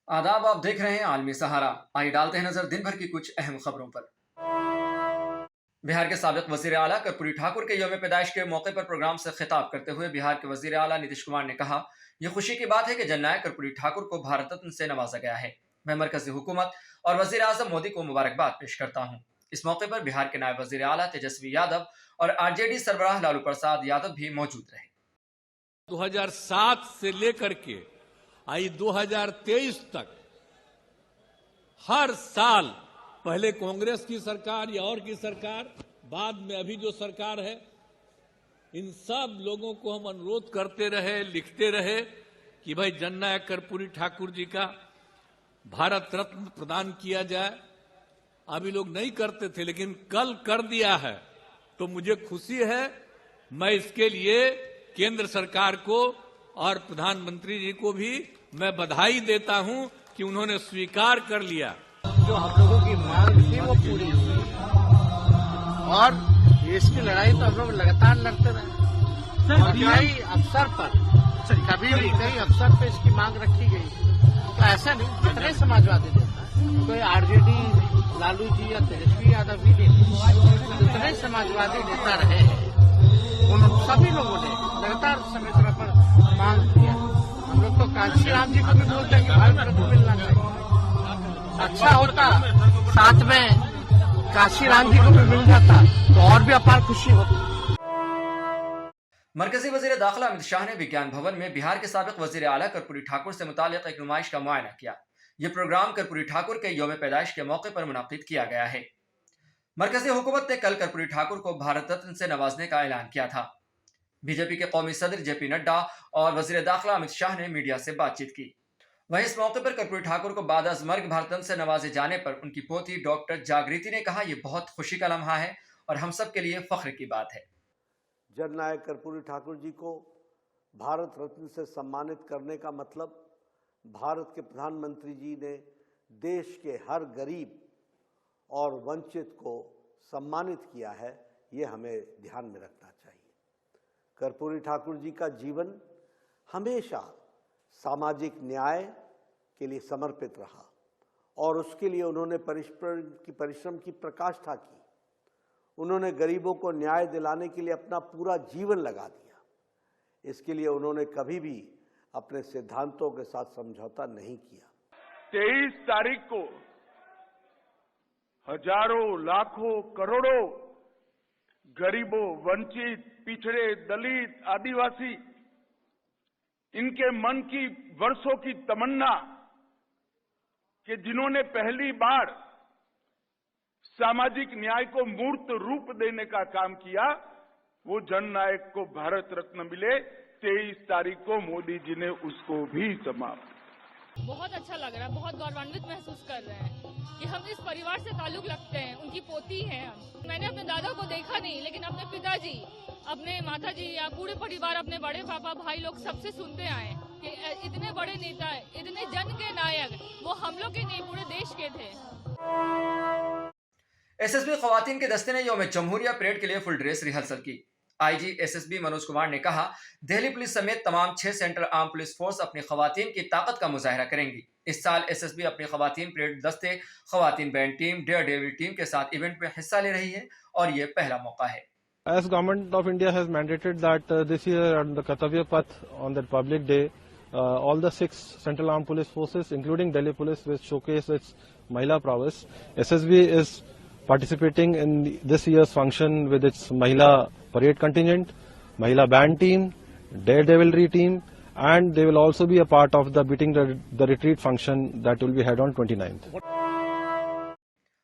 आदाब, आप देख रहे हैं आलमी सहारा। आइए डालते हैं नजर दिन भर की कुछ अहम खबरों पर। बिहार के साबिक वजीर आला कर्पूरी ठाकुर के यौम पैदाइश के मौके पर प्रोग्राम से खिताब करते हुए बिहार के वजीर आला नीतीश कुमार ने कहा, यह खुशी की बात है कि जननायक कर्पूरी ठाकुर को भारत रत्न से नवाजा गया है। मैं मरकजी हुकूमत और वजीर आजम मोदी को मुबारकबाद पेश करता हूँ। इस मौके पर बिहार के नायब वजीर आला तेजस्वी यादव और आरजेडी सरबराह लालू प्रसाद यादव भी मौजूद रहे। 2007 से लेकर के आई 2023 तक हर साल, पहले कांग्रेस की सरकार या और की सरकार, बाद में अभी जो सरकार है, इन सब लोगों को हम अनुरोध करते रहे, लिखते रहे कि भाई जननायक कर्पूरी ठाकुर जी का भारत रत्न प्रदान किया जाए। अभी लोग नहीं करते थे, लेकिन कल कर दिया है, तो मुझे खुशी है। मैं इसके लिए केंद्र सरकार को और प्रधानमंत्री जी को भी मैं बधाई देता हूं कि उन्होंने स्वीकार कर लिया। जो हम लोगों की मांग थी वो पूरी हुई और देश की लड़ाई तो हम लोग लगातार लड़ते रहे और कई अवसर पर, कभी भी कई अवसर पर इसकी मांग रखी गई। तो ऐसा नहीं, जितने समाजवादी नेता, कोई आरजेडी लालू जी या तेजस्वी यादव भी नहीं, जितने समाजवादी नेता रहे उन सभी लोगों ने लगातार समय समय पर मांग किया। हम लोग तो कांशी राम जी को भी बोलते हैं कि भारत रत्न मिलना चाहिए। अच्छा होता साथ में काशी राम जी को भी मिल जाता तो और भी अपार खुशी होती। मरकजी वजीर दाखिला अमित शाह ने विज्ञान भवन में बिहार के साबिक वजीर आला कर्पूरी ठाकुर से मुताल्लिक एक नुमाइश का मुआयना किया। यह प्रोग्राम कर्पूरी ठाकुर के यौम पैदाइश के मौके पर मुनाकिद किया गया है। मरकजी हुकूमत ने कल कर्पूरी ठाकुर को भारत रत्न से नवाजने का ऐलान किया था। बीजेपी के कौमी सदर जेपी नड्डा और वजीर दाखिला अमित शाह ने मीडिया से बातचीत की। वहीं इस मौके पर कर्पूरी ठाकुर को बाद अज मर्ग भारत रत्न से नवाजे जाने पर उनकी पोती डॉक्टर जागृति ने कहा, यह बहुत खुशी का लम्हा है और हम सब के लिए फख्र की बात है। जननायक कर्पूरी ठाकुर जी को भारत रत्न से सम्मानित करने का मतलब भारत के प्रधानमंत्री जी ने देश के हर गरीब और वंचित को सम्मानित किया है, ये हमें ध्यान में रखना चाहिए। कर्पूरी ठाकुर जी का जीवन हमेशा सामाजिक न्याय के लिए समर्पित रहा और उसके लिए उन्होंने परिश्रम की पराकाष्ठा की। उन्होंने गरीबों को न्याय दिलाने के लिए अपना पूरा जीवन लगा दिया। इसके लिए उन्होंने कभी भी अपने सिद्धांतों के साथ समझौता नहीं किया। 23 तारीख को हजारों, लाखों, करोड़ों गरीबों, वंचित, पिछड़े, दलित, आदिवासी, इनके मन की वर्षों की तमन्ना कि जिन्होंने पहली बार सामाजिक न्याय को मूर्त रूप देने का काम किया, वो जननायक को भारत रत्न मिले। 23 तारीख को मोदी जी ने उसको भी समाप्त। बहुत अच्छा लग रहा है, बहुत गौरवान्वित महसूस कर रहे हैं कि हम इस परिवार से ताल्लुक रखते हैं, उनकी पोती हैं हम। मैंने अपने दादा को देखा नहीं, लेकिन अपने पिताजी, अपने माताजी या पूरे परिवार, अपने बड़े पापा, भाई लोग सबसे सुनते आए कि इतने बड़े नेता, इतने जन के नायक, वो हम लोग के नहीं, पूरे देश के थे। एसएसबी खवातीन के दस्ते ने यौम जमहूरिया परेड के लिए फुल ड्रेस रिहर्सल की। आईजी एसएसबी मनोज कुमार ने कहा, दिल्ली पुलिस समेत तमाम 6 सेंट्रल आर्म पुलिस फोर्स अपनी खवातीन की ताकत का मुजाहरा करेंगी। इस साल एसएसबी अपनी खवातीन परेड दस्ते, खवातीन band team, daredevil team के साथ इवेंट में हिस्सा ले रही है और ये पहला मौका है। As Government of India has mandated that this year on the Kartavya Path on that public day, all the 6 Central Armed Police Forces, including Delhi Police, will showcase its Mahila prowess. SSB is participating in this year's function with its Mahila parade contingent, Mahila band team, daredevilry team, and they will also be a part of the beating the retreat function that will be held on 29th.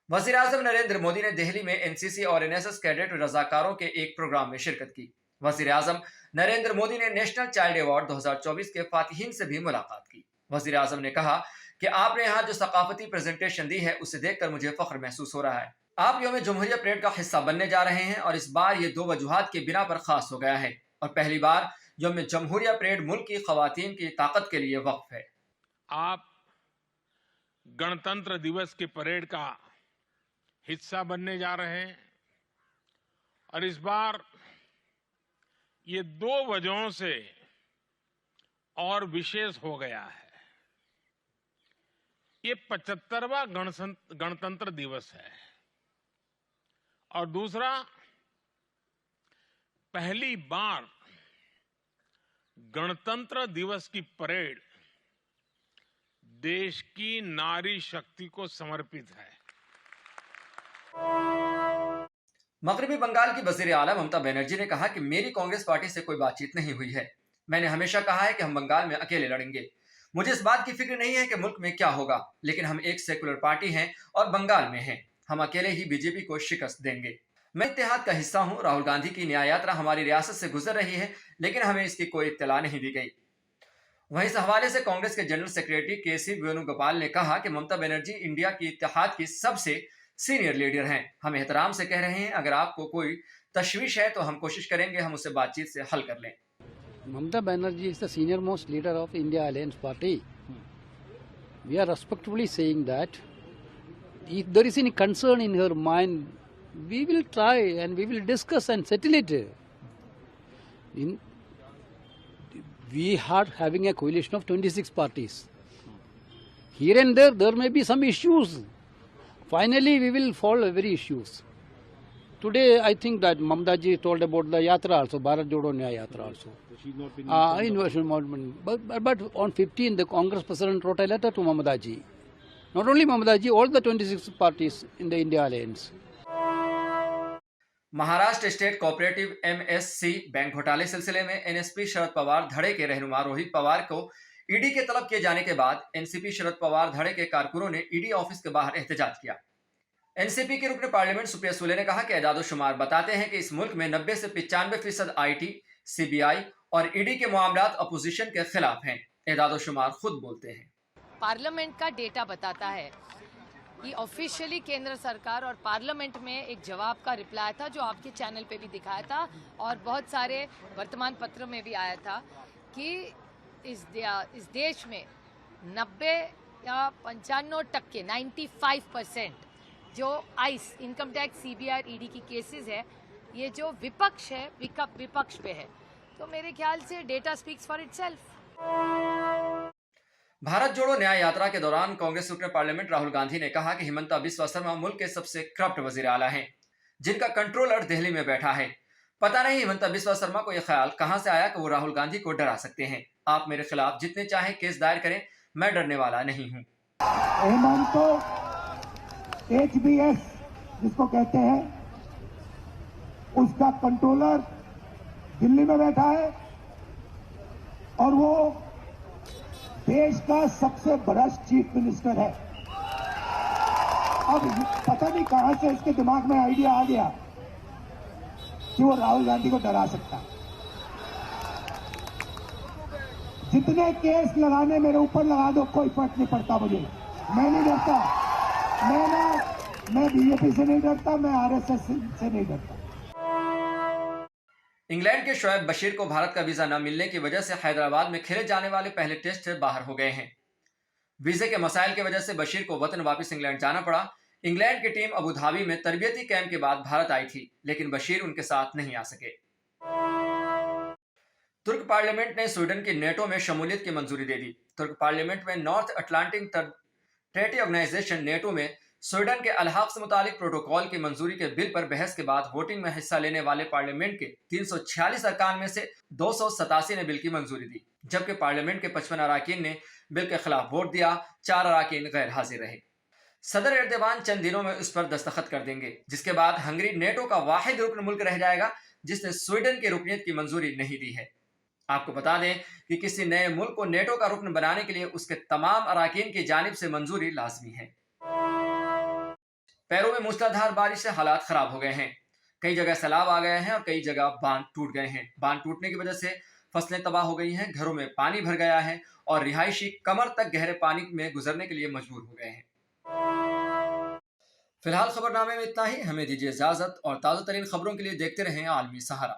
वजीर आजम नरेंद्र मोदी ने दिल्ली में NCC और NSS cadet रजाकारों के एक programme में शिरकत की। वजीर आजम नरेंद्र मोदी ने नेशनल चाइल्ड अवार्ड 2024 के फातिहीन से भी मुलाकात की। वजीर आजम ने कहा कि आपने यहाँ जो सकाफती प्रेजेंटेशन दी है, उसे देखकर मुझे फख्र महसूस हो रहा है। आप यौम जमहूरिया परेड का हिस्सा बनने जा रहे हैं और इस बार ये 2 वजूहात की बिना पर खास हो गया है और पहली बार यौम जमहूरिया परेड मुल्क की खवातीन की ताकत के लिए वक्फ है। आप गणतंत्र दिवस की परेड का हिस्सा बनने जा रहे हैं और इस बार ये 2 वजहों से और विशेष हो गया है। ये 75वां गणतंत्र दिवस है और दूसरा, पहली बार गणतंत्र दिवस की परेड देश की नारी शक्ति को समर्पित है। मगरबी बंगाल की वजीर आला ममता बनर्जी ने कहा कि मेरी कांग्रेस पार्टी से कोई बातचीत नहीं हुई है। मैंने हमेशा कहा है कि हम बंगाल में अकेले लड़ेंगे। मुझे इस बात की फिक्र नहीं है कि मुल्क में क्या होगा, लेकिन हम एक सेकुलर पार्टी हैं और बंगाल में हैं। हम अकेले ही बीजेपी को शिकस्त देंगे। मैं इत्तेहाद का हिस्सा हूं। राहुल गांधी की न्याय यात्रा हमारी रियासत से गुजर रही है, लेकिन हमें इसकी कोई इत्तला नहीं दी गई। वहीं इस हवाले से कांग्रेस के जनरल सेक्रेटरी केसी वेणुगोपाल ने कहा कि ममता बनर्जी इंडिया की इत्तेहाद की सबसे सीनियर लीडर हैं। हम एहतराम से कह रहे हैं, अगर आपको कोई तशवीश है तो हम कोशिश करेंगे हम उसे बातचीत से हल कर लें। Mamata Banerjee is the senior most leader of India Alliance Party. We are respectfully saying that if there is any concern in her mind, we will try and we will discuss and settle it. We are having a coalition of 26 parties. Here and there may be some issues. Finally, we will solve every issues. Today, I think that Mamata ji told about the Yatra also, Bharat Jodo Nyaya Yatra also. She's not been but on 15, the Congress President wrote a letter to Mamata ji. Not only Mamata ji, all the 26 parties in the India Alliance. Maharashtra state cooperative MSC bank घोटाले सिलसिले में NSP Sharad Pawar धड़े के रहनुमा रोहित पवार को ED के तलब किए जाने के बाद NCP शरद पवार धड़े के कारकुनों ने ईडी ऑफिस के बाहर एहतजाज किया। NCP के रुकने पार्लियामेंट सुप्रिया सुले ने कहा कि एजादोशुमार बताते हैं कि इस मुल्क में 90 से 95% IT, CBI और ईडी के मामलात अपोजिशन के खिलाफ हैं। एजादोशुमार खुद बोलते हैं। पार्लियामेंट का डेटा बताता है कि ऑफिशियली केंद्र सरकार और पार्लियामेंट में एक जवाब का रिप्लाई था जो आपके चैनल पे भी दिखाया था और बहुत सारे वर्तमान पत्र में भी आया था कि इस देश में 90 या 95% 95% जो आइस इनकम टैक्स CBI और ईडी की केसेस है, ये जो विपक्ष है विपक्ष पे है। तो मेरे ख्याल से data speaks for itself. Bharat जोड़ो न्याय यात्रा के दौरान कांग्रेस रुकने पार्लियामेंट राहुल गांधी ने कहा कि हिमंता बिस्वा शर्मा मुल्क के सबसे करप्ट वजीर आला हैं, जिनका कंट्रोलर दिल्ली में बैठा है। पता नहीं हिमंता बिस्वा शर्मा को यह ख्याल कहां से आया कि वो राहुल गांधी को डरा सकते हैं। आप मेरे खिलाफ जितने चाहे केस दायर करें, मैं डरने वाला नहीं हूँ। HBS जिसको कहते हैं, उसका कंट्रोलर दिल्ली में बैठा है और वो देश का सबसे भ्रष्ट चीफ मिनिस्टर है। अब पता नहीं कहां से इसके दिमाग में आइडिया आ गया कि वो राहुल गांधी को डरा सकता है। जितने केस लगाने मेरे ऊपर लगा दो, कोई फर्क नहीं पड़ता मुझे। मैं नहीं डरता। मैं बीजेपी से नहीं डरता, मैं RSS से नहीं डरता। इंग्लैंड के शोएब बशीर को भारत का वीजा न मिलने की वजह से हैदराबाद में खेले जाने वाले पहले टेस्ट से बाहर हो गए हैं। वीजे के मसाइल की वजह से बशीर को वतन वापस इंग्लैंड जाना पड़ा। इंग्लैंड की टीम अबू धाबी में तरबियती कैंप के बाद भारत आई थी, लेकिन बशीर उनके साथ नहीं आ सके। तुर्क पार्लियामेंट ने स्वीडन की नेटो में शमूलियत की मंजूरी दे दी। तुर्क पार्लियामेंट में North Atlantic Treaty Organization NATO में स्वीडन के अलहाक से मुतालिक प्रोटोकॉल की मंजूरी के बिल पर बहस के बाद वोटिंग में हिस्सा लेने वाले पार्लियामेंट के 346 अरकान में से 287 ने बिल की मंजूरी दी, जबकि पार्लियामेंट के 55 अराकीन ने बिल के खिलाफ वोट दिया। 4 अराकीन गैर हाजिर रहे। सदर एर्दोगान चंद दिनों में उस पर दस्तखत कर देंगे, जिसके बाद हंगरी नेटो का वाहिद रुकन मुल्क रह जाएगा जिसने स्वीडन की रुकनीत की मंजूरी नहीं दी है। आपको बता दें कि किसी नए मुल्क को नेटो का रुकन बनाने के लिए उसके तमाम अराकीन की जानिब से मंजूरी लाजमी है। पेरू में मूसलाधार बारिश से हालात खराब हो गए हैं। कई जगह सैलाब आ गए हैं और कई जगह बांध टूट गए हैं। बांध टूटने की वजह से फसलें तबाह हो गई हैं, घरों में पानी भर गया है और रिहायशी कमर तक गहरे पानी में गुजरने के लिए मजबूर हो गए हैं। फिलहाल खबरनामे में इतना ही। हमें दीजिए इजाजत और ताज़ा तरीन खबरों के लिए देखते रहें आलमी सहारा।